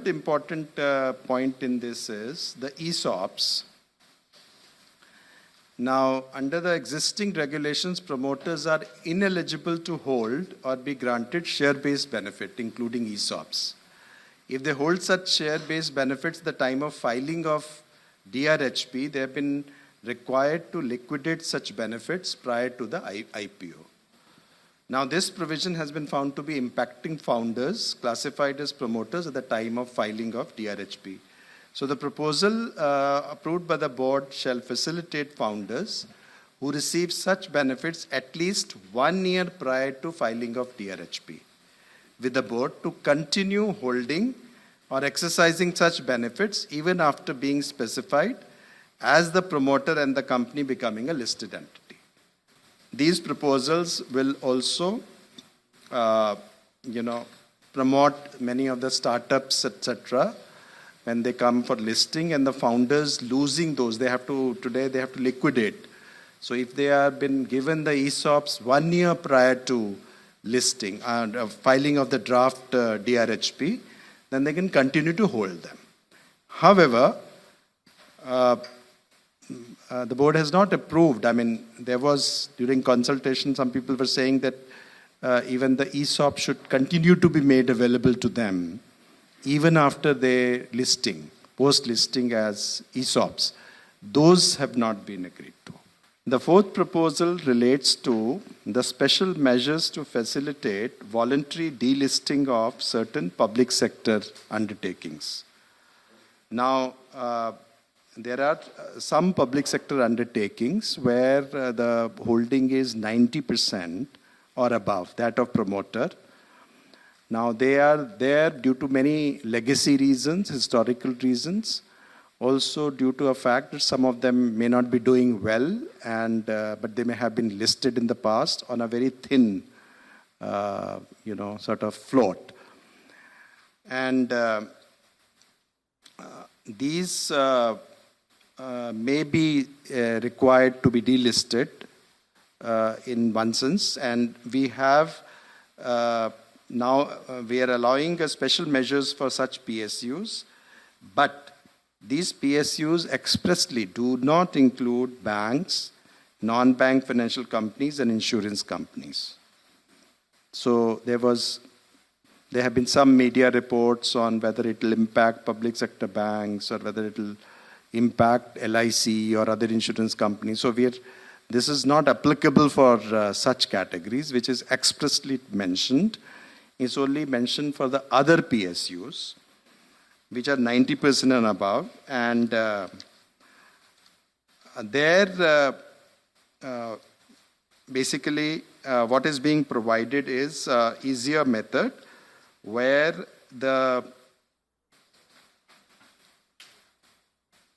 third important point in this is the ESOPs. Now, under the existing regulations, promoters are ineligible to hold or be granted share-based benefit, including ESOPs. If they hold such share-based benefits at the time of filing of DRHP, they have been required to liquidate such benefits prior to the IPO. Now, this provision has been found to be impacting founders classified as promoters at the time of filing of DRHP. So the proposal approved by the board shall facilitate founders who receive such benefits at least 1 year prior to filing of DRHP with the board to continue holding or exercising such benefits even after being specified as the promoter and the company becoming a listed entity. These proposals will also promote many of the startups, etc., when they come for listing, and the founders losing those, today they have to liquidate. So if they have been given the ESOPs 1 year prior to listing and filing of the draft DRHP, then they can continue to hold them. However, the board has not approved. I mean, there was, during consultation, some people were saying that even the ESOP should continue to be made available to them even after their listing, post-listing as ESOPs. Those have not been agreed to. The fourth proposal relates to the special measures to facilitate voluntary delisting of certain public sector undertakings. Now, there are some public sector undertakings where the holding is 90% or above, that of promoter. Now, they are there due to many legacy reasons, historical reasons, also due to a fact that some of them may not be doing well, but they may have been listed in the past on a very thin, sort of float. And these may be required to be delisted in one sense, and we have now we are allowing special measures for such PSUs, but these PSUs expressly do not include banks, non-bank financial companies, and insurance companies. So there have been some media reports on whether it will impact public sector banks or whether it will impact LIC or other insurance companies. So this is not applicable for such categories, which is expressly mentioned. It's only mentioned for the other PSUs, which are 90% and above. And basically, what is being provided is easier method where the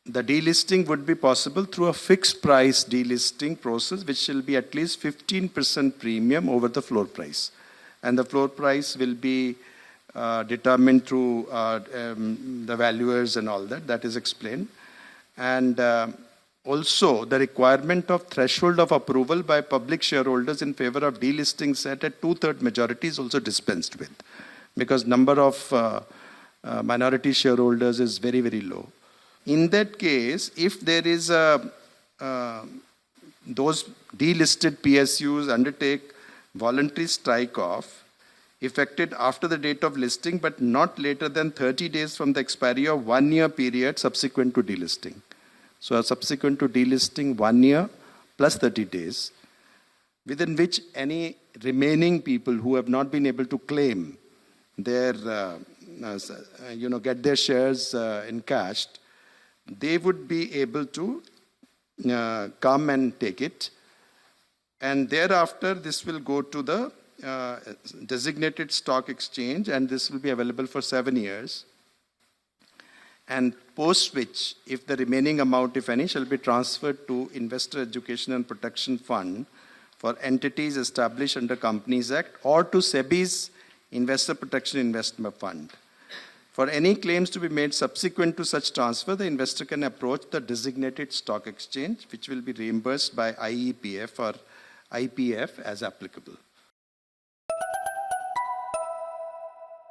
delisting would be possible through a fixed price delisting process, which will be at least 15% premium over the floor price. And the floor price will be determined through the valuers and all that. That is explained. And also, the requirement of threshold of approval by public shareholders in favor of delisting set at 2/3 majority is also dispensed with, because number of minority shareholders is very, very low. In that case, if there is those delisted PSUs undertake voluntary strike-off effected after the date of listing, but not later than 30 days from the expiry of 1 year period subsequent to delisting. So subsequent to delisting, 1 year plus 30 days, within which any remaining people who have not been able to claim their, get their shares encashed, they would be able to come and take it. And thereafter, this will go to the designated stock exchange, and this will be available for 7 years. And post which, if the remaining amount, if any, shall be transferred to Investor Education and Protection Fund for entities established under Companies Act, or to Sebi's Investor Protection Investment Fund. For any claims to be made subsequent to such transfer, the investor can approach the designated stock exchange, which will be reimbursed by IEPF or IPF as applicable.